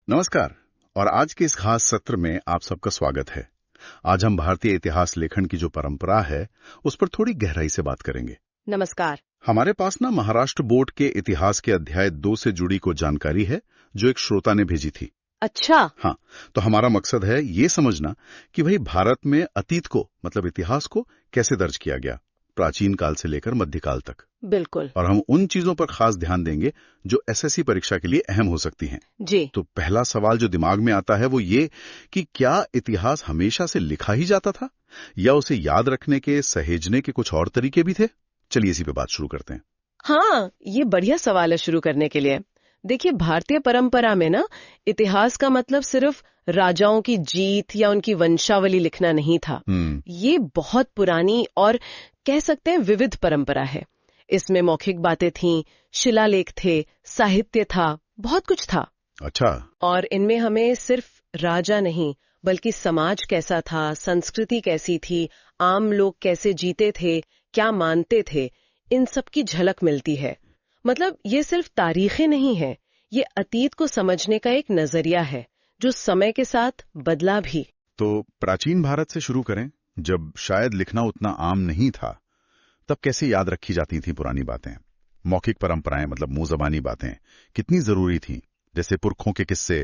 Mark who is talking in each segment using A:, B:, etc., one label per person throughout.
A: नमस्कार। और आज के इस खास सत्र में आप सबका स्वागत है। आज हम भारतीय इतिहास लेखन की जो परंपरा है उस पर थोड़ी गहराई से बात करेंगे।
B: नमस्कार।
A: हमारे पास ना महाराष्ट्र बोर्ड के इतिहास के अध्याय 2 से जुड़ी कोई जानकारी है जो एक श्रोता ने भेजी थी।
B: अच्छा।
A: हाँ, तो हमारा मकसद है ये समझना कि भाई भारत में अतीत को मतलब इतिहास को कैसे दर्ज किया गया, प्राचीन काल से लेकर मध्यकाल तक।
B: बिल्कुल।
A: और हम उन चीजों पर खास ध्यान देंगे जो एसएससी परीक्षा के लिए अहम हो सकती हैं।
B: जी।
A: तो पहला सवाल जो दिमाग में आता है वो ये कि क्या इतिहास हमेशा से लिखा ही जाता था या उसे याद रखने के, सहेजने के कुछ और तरीके भी थे? चलिए इसी पे बात शुरू करते हैं।
B: हाँ, ये बढ़िया सवाल है शुरू करने के लिए। देखिए, भारतीय परंपरा में ना इतिहास का मतलब सिर्फ राजाओं की जीत या उनकी वंशावली लिखना नहीं था। ये बहुत पुरानी और कह सकते हैं विविध परंपरा है। इसमें मौखिक बातें थीं, शिलालेख थे, साहित्य था, बहुत कुछ था।
A: अच्छा।
B: और इनमें हमें सिर्फ राजा नहीं बल्कि समाज कैसा था, संस्कृति कैसी थी, आम लोग कैसे जीते थे, क्या मानते थे, इन सब की झलक मिलती है। मतलब ये सिर्फ तारीखें नहीं है, ये अतीत को समझने का एक नजरिया है जो समय के साथ बदला भी।
A: तो प्राचीन भारत से शुरू करें, जब शायद लिखना उतना आम नहीं था, तब कैसे याद रखी जाती थी पुरानी बातें? मौखिक परंपराएं मतलब मुंह जबानी बातें कितनी जरूरी थीं? जैसे पुरखों के किस्से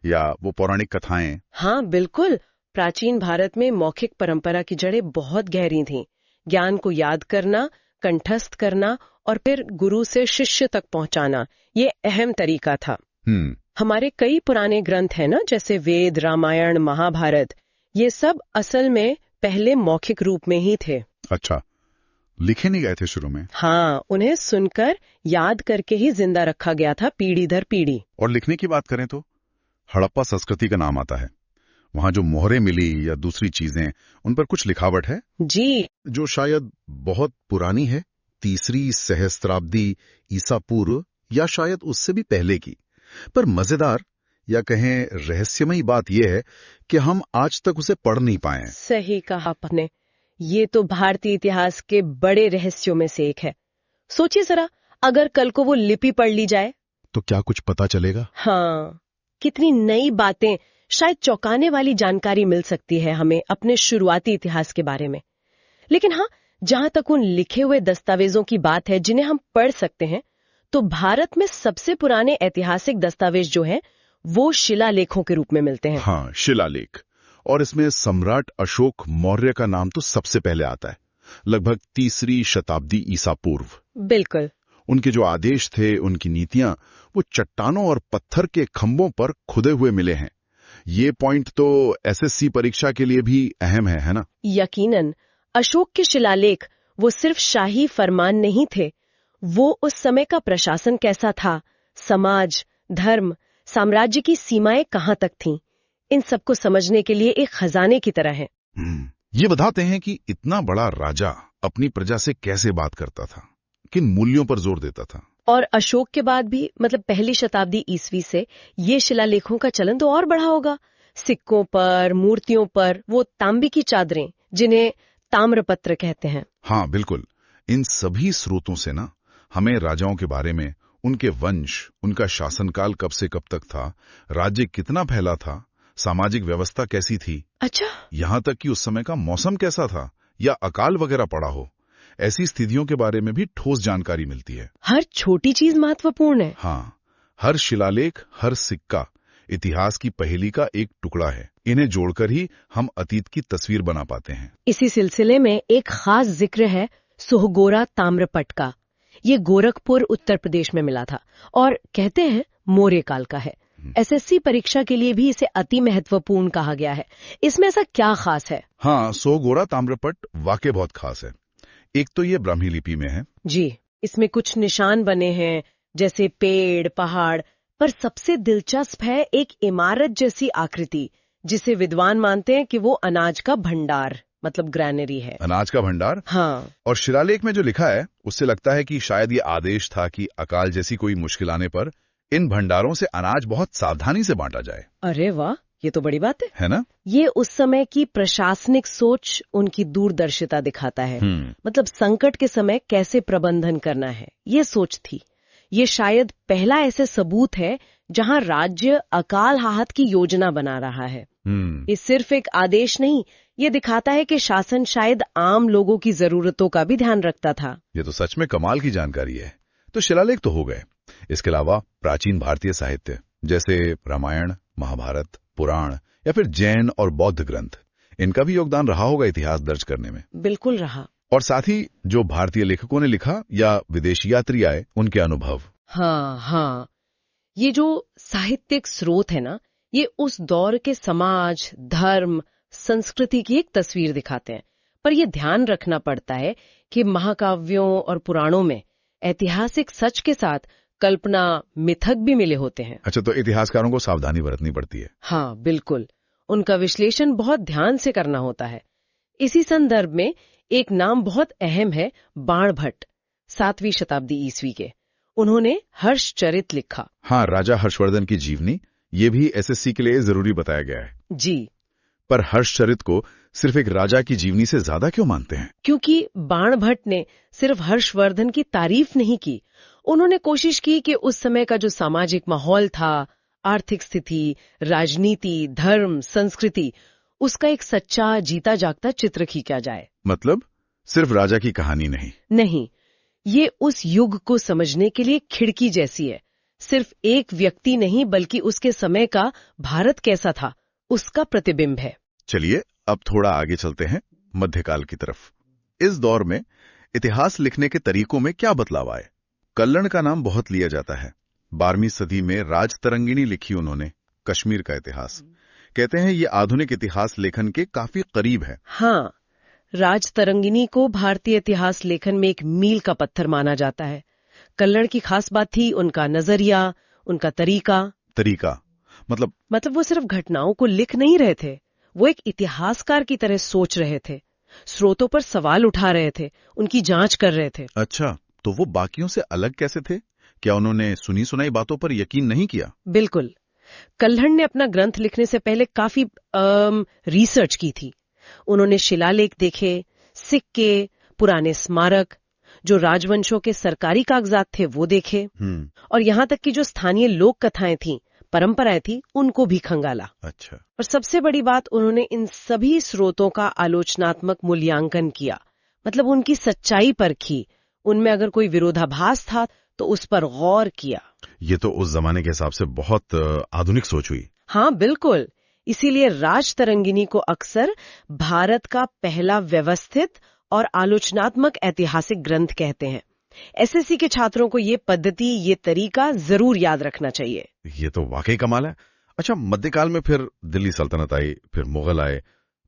A: या वो पौराणिक कथाएं।
B: हाँ बिल्कुल, प्राचीन भारत में मौखिक परंपरा की जड़ें बहुत गहरी थीं। ज्ञान को याद करना, कंठस्थ करना और फिर गुरु से शिष्य तक पहुंचाना, ये अहम तरीका था। हमारे कई पुराने ग्रंथ हैं ना, जैसे वेद, रामायण, महाभारत, ये सब असल में पहले मौखिक रूप में ही थे।
A: अच्छा, लिखे नहीं गए थे शुरू में?
B: हाँ, उन्हें सुनकर याद करके ही जिंदा रखा गया था, पीढ़ी दर पीढ़ी।
A: और लिखने की बात करें तो हड़प्पा संस्कृति का नाम आता है। वहां जो मोहरें मिली या दूसरी चीजें, उन पर कुछ लिखावट है
B: जी,
A: जो शायद बहुत पुरानी है, 3री सहस्त्राब्दी ईसा पूर्व या शायद उससे भी पहले की। पर मजेदार या कहें रहस्यमयी बात यह है कि हम आज तक उसे पढ़ नहीं पाए।
B: सही कहा आपने। ये तो भारतीय इतिहास के बड़े रहस्यों में से एक है। सोचिए जरा, अगर कल को वो लिपि पढ़ ली जाए
A: तो क्या कुछ पता चलेगा?
B: हाँ, कितनी नई बातें, शायद चौंकाने वाली जानकारी मिल सकती है हमें अपने शुरुआती इतिहास के बारे में। लेकिन हाँ, जहां तक उन लिखे हुए दस्तावेजों की बात है जिन्हें हम पढ़ सकते हैं, तो भारत में सबसे पुराने ऐतिहासिक दस्तावेज जो हैं, वो शिलालेखों के रूप में मिलते हैं।
A: हाँ, शिलालेख। और इसमें सम्राट अशोक मौर्य का नाम तो सबसे पहले आता है, लगभग 3री शताब्दी ईसा पूर्व।
B: बिल्कुल।
A: उनके जो आदेश थे, उनकी नीतियां, वो चट्टानों और पत्थर के खंभों पर खुदे हुए मिले हैं। ये पॉइंट तो एसएससी परीक्षा के लिए भी अहम है ना?
B: यकीनन। अशोक के शिलालेख वो सिर्फ शाही फरमान नहीं थे, वो उस समय का प्रशासन कैसा था, समाज, धर्म, साम्राज्य की सीमाएं कहां तक थीं, इन सबको समझने के लिए एक खजाने की तरह है।
A: ये बताते हैं कि इतना बड़ा राजा अपनी प्रजा से कैसे बात करता था, किन मूल्यों पर जोर देता था।
B: और अशोक के बाद भी मतलब 1ली शताब्दी ईस्वी से ये शिलालेखों का चलन तो और बढ़ा होगा। सिक्कों पर, मूर्तियों पर वो तांबे की चादरें, जिन्हें ताम्रपत्र कहते हैं।
A: हाँ बिल्कुल। इन सभी स्रोतों से ना हमें राजाओं के बारे में, उनके वंश, उनका शासनकाल कब से कब तक था, राज्य कितना फैला था, सामाजिक व्यवस्था कैसी थी,
B: अच्छा,
A: यहाँ तक कि उस समय का मौसम कैसा था या अकाल वगैरह पड़ा हो, ऐसी स्थितियों के बारे में भी ठोस जानकारी मिलती है।
B: हर छोटी चीज महत्वपूर्ण है।
A: हाँ, हर शिलालेख, हर सिक्का इतिहास की पहेली का एक टुकड़ा है। इन्हें जोड़कर ही हम अतीत की तस्वीर बना पाते हैं।
B: इसी सिलसिले में एक खास जिक्र है सोहगोरा ताम्रपट का। ये गोरखपुर, उत्तर प्रदेश में मिला था और कहते हैं मौर्य काल का है। एसएससी परीक्षा के लिए भी इसे अति महत्वपूर्ण कहा गया है। इसमें ऐसा क्या खास है?
A: हाँ, सोहगोरा ताम्रपट वाकई बहुत खास है। एक तो ये ब्राह्मी लिपि में है।
B: जी, इसमें कुछ निशान बने हैं, जैसे पेड़, पहाड़, पर सबसे दिलचस्प है एक इमारत जैसी आकृति, जिसे विद्वान मानते हैं कि वो अनाज का भंडार मतलब ग्रैनरी है।
A: अनाज का भंडार?
B: हाँ।
A: और शिलालेख में जो लिखा है उससे लगता है कि शायद ये आदेश था कि अकाल जैसी कोई मुश्किल आने पर इन भंडारों से अनाज बहुत सावधानी से बांटा जाए।
B: अरे वाह, ये तो बड़ी बात
A: है ना?
B: ये उस समय की प्रशासनिक सोच, उनकी दूरदर्शिता दिखाता है। मतलब संकट के समय कैसे प्रबंधन करना है, ये सोच थी। ये शायद पहला ऐसे सबूत है जहां राज्य अकाल हाहत की योजना बना रहा है। ये सिर्फ एक आदेश नहीं, ये दिखाता है कि शासन शायद आम लोगों की जरूरतों का भी ध्यान रखता था।
A: ये तो सच में कमाल की जानकारी है। तो शिलालेख तो हो गए, इसके अलावा प्राचीन भारतीय साहित्य जैसे रामायण, महाभारत, पुराण या फिर जैन और बौद्ध ग्रंथ, इनका भी योगदान रहा होगा इतिहास दर्ज करने में।
B: बिल्कुल रहा।
A: और साथ ही जो भारतीय लेखकों ने लिखा या विदेशी यात्री आए, उनके अनुभव।
B: हाँ, ये जो साहित्यिक स्रोत है ना, ये उस दौर के समाज, धर्म, संस्कृति की एक तस्वीर दिखाते हैं। पर यह ध्यान रखना पड़ता है कि महाकाव्यों और पुराणों में ऐतिहासिक सच के साथ कल्पना, मिथक भी मिले होते हैं।
A: अच्छा, तो इतिहासकारों को सावधानी बरतनी पड़ती है।
B: हाँ बिल्कुल, उनका विश्लेषण बहुत ध्यान से करना होता है। इसी संदर्भ में एक नाम बहुत अहम है, बाणभट्ट, 7वीं शताब्दी ईस्वी के। उन्होंने हर्षचरित लिखा।
A: हाँ, राजा हर्षवर्धन की जीवनी, ये भी एसएससी के लिए जरूरी बताया गया है।
B: जी,
A: पर हर्षचरित को सिर्फ एक राजा की जीवनी से ज्यादा क्यों मानते हैं?
B: क्योंकि बाणभट्ट ने सिर्फ हर्षवर्धन की तारीफ नहीं की, उन्होंने कोशिश की कि उस समय का जो सामाजिक माहौल था, आर्थिक स्थिति, राजनीति, धर्म, संस्कृति, उसका एक सच्चा जीता जागता चित्र खींचा जाए।
A: मतलब सिर्फ राजा की कहानी नहीं,
B: ये उस युग को समझने के लिए खिड़की जैसी है। सिर्फ एक व्यक्ति नहीं, बल्कि उसके समय का भारत कैसा था, उसका प्रतिबिंब है।
A: चलिए अब थोड़ा आगे चलते हैं, मध्यकाल की तरफ। इस दौर में इतिहास लिखने के तरीकों में क्या बदलाव आए? कल्लण का नाम बहुत लिया जाता है। 12वीं सदी में राजतरंगिणी लिखी उन्होंने, कश्मीर का इतिहास। कहते हैं ये आधुनिक इतिहास लेखन के काफी करीब है।
B: हाँ, राजतरंगिणी को भारतीय इतिहास लेखन में एक मील का पत्थर माना जाता है। कल्लण की खास बात थी उनका नजरिया, उनका तरीका। मतलब वो सिर्फ घटनाओं को लिख नहीं रहे थे, वो एक इतिहासकार की तरह सोच रहे थे, स्रोतों पर सवाल उठा रहे थे, उनकी जांच कर रहे थे।
A: अच्छा, तो वो बाकियों से अलग कैसे थे? क्या उन्होंने सुनी सुनाई बातों पर यकीन नहीं किया?
B: बिल्कुल। कल्हण ने अपना ग्रंथ लिखने से पहले काफी रिसर्च की थी। उन्होंने शिलालेख देखे, सिक्के, पुराने स्मारक, जो राजवंशों के सरकारी कागजात थे वो देखे, और यहाँ तक कि जो स्थानीय लोक कथाएं थीं, परंपराएं थी, उनको भी खंगाला।
A: अच्छा।
B: और सबसे बड़ी बात, उन्होंने इन सभी स्रोतों का आलोचनात्मक मूल्यांकन किया, मतलब उनकी सच्चाई परखी, उनमें अगर कोई विरोधाभास था तो उस पर गौर किया।
A: ये तो उस जमाने के हिसाब से बहुत आधुनिक सोच हुई।
B: हाँ बिल्कुल, इसीलिए राजतरंगिणी को अक्सर भारत का पहला व्यवस्थित और आलोचनात्मक ऐतिहासिक ग्रंथ कहते हैं। एसएससी के छात्रों को ये पद्धति, ये तरीका जरूर याद रखना चाहिए।
A: ये तो वाकई कमाल है। अच्छा, मध्यकाल में फिर दिल्ली सल्तनत आई, फिर मुगल आए,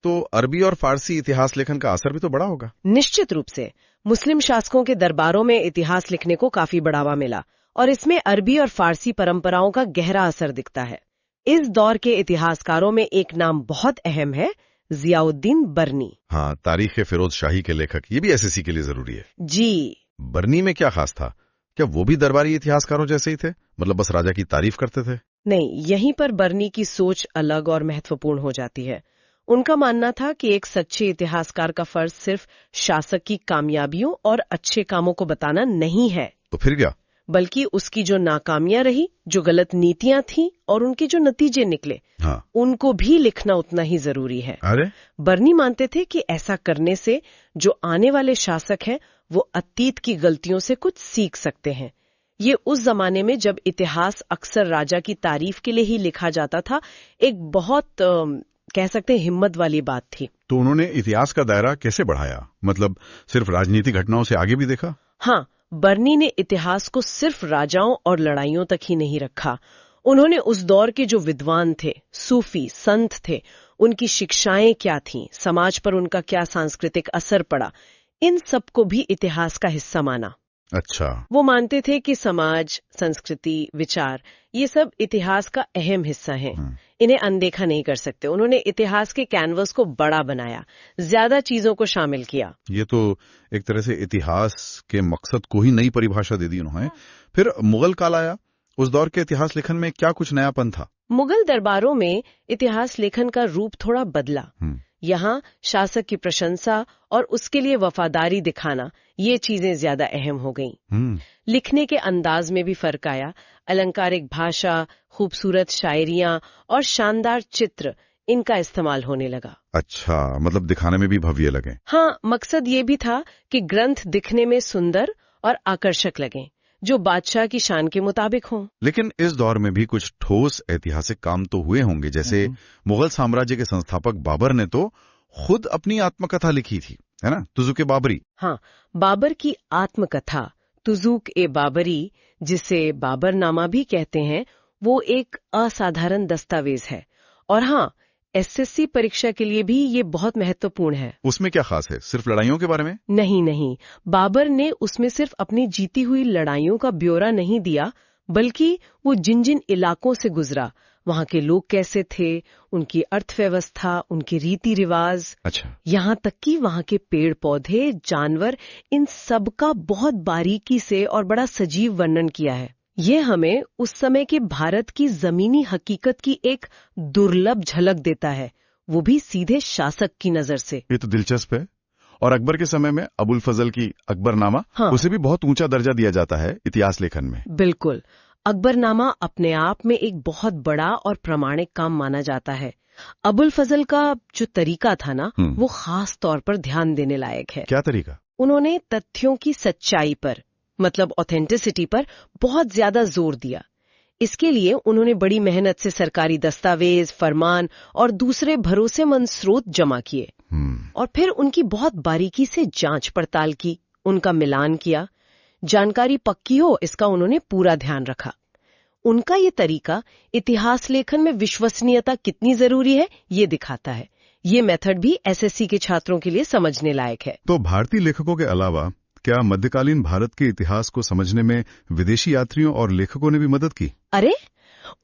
A: तो अरबी और फारसी इतिहास लेखन का असर भी तो बड़ा होगा।
B: निश्चित रूप से मुस्लिम शासकों के दरबारों में इतिहास लिखने को काफी बढ़ावा मिला, और इसमें अरबी और फारसी परंपराओं का गहरा असर दिखता है। इस दौर के इतिहासकारों में एक नाम बहुत अहम है, जियाउद्दीन बर्नी।
A: हाँ, तारीख फिरोज शाही के लेखक, ये भी एसएससी के लिए जरूरी है।
B: जी।
A: बर्नी में क्या खास था? क्या वो भी दरबारी इतिहासकारों जैसे ही थे, मतलब बस राजा की तारीफ करते थे?
B: नहीं, यहीं पर बर्नी की सोच अलग और महत्वपूर्ण हो जाती है। उनका मानना था कि एक सच्चे इतिहासकार का फर्ज सिर्फ शासक की कामयाबियों और अच्छे कामों को बताना नहीं है।
A: तो फिर क्या?
B: बल्कि उसकी जो नाकामियां रही, जो गलत नीतियां थीं और उनके जो नतीजे निकले,
A: हाँ,
B: उनको भी लिखना उतना ही जरूरी है।
A: अरे,
B: बर्नी मानते थे कि ऐसा करने से जो आने वाले शासक हैं वो अतीत की गलतियों से कुछ सीख सकते हैं। ये उस जमाने में जब इतिहास अक्सर राजा की तारीफ के लिए ही लिखा जाता था, एक बहुत कह सकते हैं हिम्मत वाली बात थी।
A: तो उन्होंने इतिहास का दायरा कैसे बढ़ाया? मतलब सिर्फ राजनीतिक घटनाओं से आगे भी देखा?
B: हाँ, बर्नी ने इतिहास को सिर्फ राजाओं और लड़ाइयों तक ही नहीं रखा। उन्होंने उस दौर के जो विद्वान थे, सूफी, संत थे, उनकी शिक्षाएं क्या थीं, समाज पर उनका क्या सांस्कृतिक असर पड़ा, इन सबको भी इतिहास का हिस्सा माना।
A: अच्छा।
B: वो मानते थे कि समाज, संस्कृति, विचार, ये सब इतिहास का अहम हिस्सा हैं। इन्हें अनदेखा नहीं कर सकते। उन्होंने इतिहास के कैनवस को बड़ा बनाया, ज्यादा चीजों को शामिल किया।
A: ये तो एक तरह से इतिहास के मकसद को ही नई परिभाषा दे दी उन्होंने। फिर मुगल काल आया, उस दौर के इतिहास लेखन में क्या कुछ नयापन था?
B: मुगल दरबारों में इतिहास लेखन का रूप थोड़ा बदला। यहाँ शासक की प्रशंसा और उसके लिए वफादारी दिखाना, ये चीजें ज्यादा अहम हो गईं। लिखने के अंदाज में भी फर्क आया। अलंकारिक भाषा, खूबसूरत शायरियां और शानदार चित्र, इनका इस्तेमाल होने लगा।
A: अच्छा, मतलब दिखाने में भी भव्य लगे।
B: हाँ, मकसद ये भी था कि ग्रंथ दिखने में सुंदर और आकर्षक लगें, जो बादशाह की शान के मुताबिक हों।
A: लेकिन इस दौर में भी कुछ ठोस ऐतिहासिक काम तो हुए होंगे, जैसे मुगल साम्राज्य के संस्थापक बाबर ने तो खुद अपनी आत्मकथा लिखी थी, है ना, तुज़ुक-ए-बाबरी।
B: हाँ, बाबर की आत्मकथा तुज़ुक-ए-बाबरी, जिसे बाबरनामा भी कहते हैं, वो एक असाधारण दस्तावेज है। और हाँ, एसएससी परीक्षा के लिए भी ये बहुत महत्वपूर्ण है।
A: उसमें क्या खास है, सिर्फ लड़ाइयों के बारे में?
B: नहीं, बाबर ने उसमें सिर्फ अपनी जीती हुई लड़ाइयों का ब्यौरा नहीं दिया, बल्कि वो जिन जिन इलाकों से गुजरा, वहाँ के लोग कैसे थे, उनकी अर्थव्यवस्था, उनके रीति रिवाज,
A: अच्छा,
B: यहाँ तक कि वहाँ के पेड़ पौधे, जानवर, इन सब का बहुत बारीकी से और बड़ा सजीव वर्णन किया है। ये हमें उस समय के भारत की जमीनी हकीकत की एक दुर्लभ झलक देता है, वो भी सीधे शासक की नजर से।
A: ये तो दिलचस्प है। और अकबर के समय में अबुल फजल की अकबरनामा,
B: हाँ,
A: उसे भी बहुत ऊंचा दर्जा दिया जाता है इतिहास लेखन में।
B: बिल्कुल, अकबरनामा अपने आप में एक बहुत बड़ा और प्रामाणिक काम माना जाता है। अबुल फजल का जो तरीका था ना, वो खास तौर पर ध्यान देने लायक है।
A: क्या तरीका?
B: उन्होंने तथ्यों की सच्चाई पर, मतलब ऑथेंटिसिटी पर बहुत ज्यादा जोर दिया। इसके लिए उन्होंने बड़ी मेहनत से सरकारी दस्तावेज, फरमान और दूसरे भरोसेमंद स्रोत जमा किए और फिर उनकी बहुत बारीकी से जांच पड़ताल की, उनका मिलान किया। जानकारी पक्की हो, इसका उन्होंने पूरा ध्यान रखा। उनका ये तरीका इतिहास लेखन में विश्वसनीयता कितनी जरूरी है, ये दिखाता है। ये मेथड भी एसएससी के छात्रों के लिए समझने लायक है।
A: तो भारतीय लेखकों के अलावा क्या मध्यकालीन भारत के इतिहास को समझने में विदेशी यात्रियों और लेखकों ने भी मदद की?
B: अरे,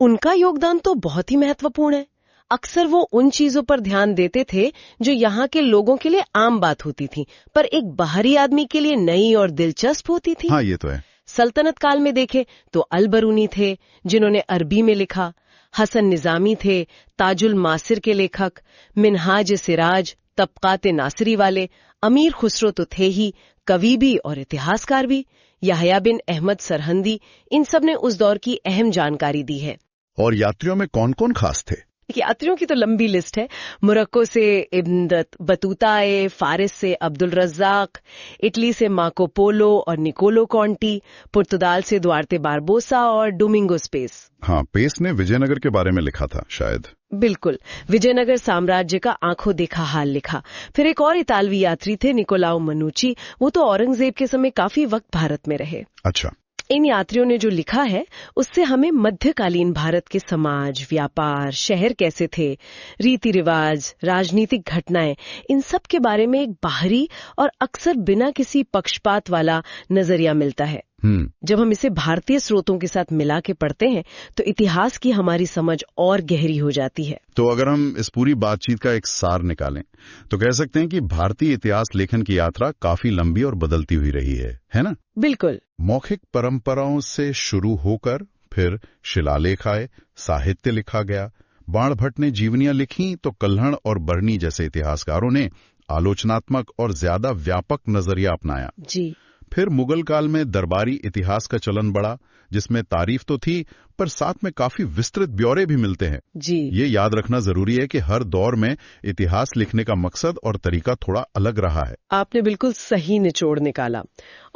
B: उनका योगदान तो बहुत ही महत्वपूर्ण है। अक्सर वो उन चीजों पर ध्यान देते थे जो यहाँ के लोगों के लिए आम बात होती थी, पर एक बाहरी आदमी के लिए नई और दिलचस्प होती थी।
A: हाँ, ये तो है।
B: सल्तनत काल में देखें तो अल-बरूनी थे, जिन्होंने अरबी में लिखा। हसन निजामी थे, ताजुल मासिर के लेखक। मिनहाज सिराज, तबकात नासिरी वाले। अमीर खुसरो तो थे ही, कवि भी और इतिहासकार भी। याहया बिन अहमद सरहंदी, इन सब ने उस दौर की अहम जानकारी दी है।
A: और यात्रियों में कौन कौन खास थे?
B: यात्रियों की तो लंबी लिस्ट है। मोरक्को से इब्न बतूता आए, फारिस से अब्दुल रज्जाक, इटली से मार्को पोलो और निकोलो कॉन्टी, पुर्तगाल से दुआर्ते बारबोसा और डोमिंगो पेस।
A: हाँ, पेस ने विजयनगर के बारे में लिखा था शायद।
B: बिल्कुल, विजयनगर साम्राज्य का आंखों देखा हाल लिखा। फिर एक और इतालवी यात्री थे, निकोलाओ मनुची, वो तो औरंगजेब के समय काफी वक्त भारत में रहे।
A: अच्छा,
B: इन यात्रियों ने जो लिखा है, उससे हमें मध्यकालीन भारत के समाज, व्यापार, शहर कैसे थे, रीति रिवाज, राजनीतिक घटनाएं, इन सब के बारे में एक बाहरी और अक्सर बिना किसी पक्षपात वाला नजरिया मिलता है। जब हम इसे भारतीय स्रोतों के साथ मिला के पढ़ते हैं तो इतिहास की हमारी समझ और गहरी हो जाती है।
A: तो अगर हम इस पूरी बातचीत का एक सार निकालें तो कह सकते हैं कि भारतीय इतिहास लेखन की यात्रा काफी लंबी और बदलती हुई रही है ना?
B: बिल्कुल।
A: मौखिक परंपराओं से शुरू होकर फिर शिलालेख आए, साहित्य लिखा गया, बाणभट्ट ने जीवनियां लिखी तो कल्हण और बरनी जैसे इतिहासकारों ने आलोचनात्मक और ज्यादा व्यापक नजरिया अपनाया।
B: जी।
A: फिर मुगल काल में दरबारी इतिहास का चलन बढ़ा, जिसमें तारीफ तो थी पर साथ में काफी विस्तृत ब्यौरे भी मिलते हैं।
B: जी।
A: ये याद रखना जरूरी है कि हर दौर में इतिहास लिखने का मकसद और तरीका थोड़ा अलग रहा है।
B: आपने बिल्कुल सही निचोड़ निकाला।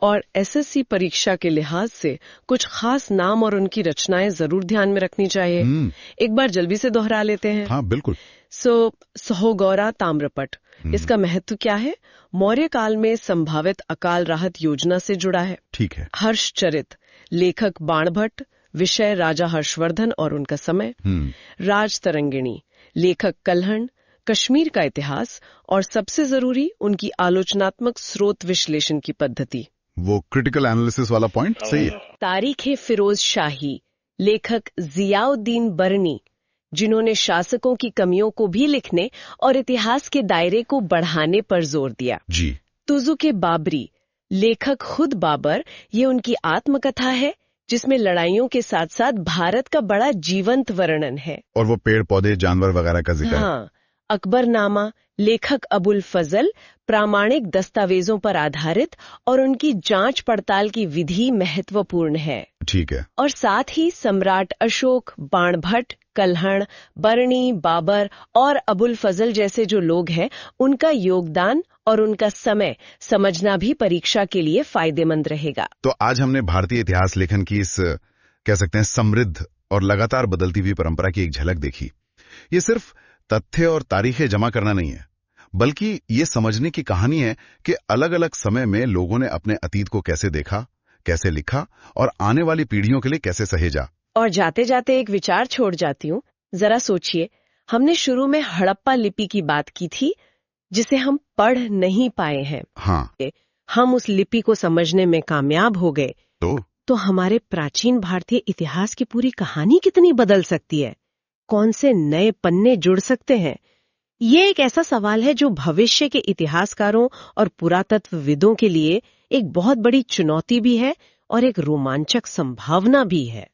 B: और एसएससी परीक्षा के लिहाज से कुछ खास नाम और उनकी रचनाएं जरूर ध्यान में रखनी चाहिए। एक बार जल्दी से दोहरा लेते हैं।
A: हाँ, बिल्कुल।
B: सहोगौरा ताम्रपट, इसका महत्व क्या है? मौर्य काल में संभावित अकाल राहत योजना से जुड़ा है।
A: ठीक है।
B: हर्षचरित, लेखक बाणभट्ट, विषय राजा हर्षवर्धन और उनका समय। राजतरंगिणी, लेखक कल्हण, कश्मीर का इतिहास और सबसे जरूरी उनकी आलोचनात्मक स्रोत विश्लेषण की पद्धति।
A: वो क्रिटिकल एनालिसिस वाला पॉइंट सही है।
B: तारीख फिरोज शाही, लेखक जियाउद्दीन बरनी, जिन्होंने शासकों की कमियों को भी लिखने और इतिहास के दायरे को बढ़ाने पर जोर दिया।
A: जी।
B: तुज़ुक-ए-बाबरी, लेखक खुद बाबर, ये उनकी आत्मकथा है जिसमें लड़ाइयों के साथ साथ भारत का बड़ा जीवंत वर्णन है।
A: और वो पेड़ पौधे जानवर वगैरह का जिक्र है।
B: हाँ, अकबरनामा लेखक अबुल फजल प्रामाणिक दस्तावेजों पर आधारित और उनकी जांच पड़ताल की विधि महत्वपूर्ण है।
A: ठीक है।
B: और साथ ही सम्राट अशोक, बाणभट्ट, कल्हण, बरनी, बाबर और अबुल फजल जैसे जो लोग हैं, उनका योगदान और उनका समय समझना भी परीक्षा के लिए फायदेमंद रहेगा।
A: तो आज हमने भारतीय इतिहास लेखन की इस कह सकते हैं समृद्ध और लगातार बदलती हुई परंपरा की एक झलक देखी। ये सिर्फ तथ्य और तारीखें जमा करना नहीं है, बल्कि ये समझने की कहानी है कि अलग अलग समय में लोगों ने अपने अतीत को कैसे देखा, कैसे लिखा और आने वाली पीढ़ियों के लिए कैसे सहेजा।
B: और जाते जाते एक विचार छोड़ जाती हूँ, जरा सोचिए, हमने शुरू में हड़प्पा लिपि की बात की थी जिसे हम पढ़ नहीं पाए हैं।
A: हाँ,
B: हम उस लिपि को समझने में कामयाब हो गए तो हमारे प्राचीन भारतीय इतिहास की पूरी कहानी कितनी बदल सकती है, कौन से नए पन्ने जुड़ सकते हैं। ये एक ऐसा सवाल है जो भविष्य के इतिहासकारों और पुरातत्वविदों के लिए एक बहुत बड़ी चुनौती भी है और एक रोमांचक संभावना भी है।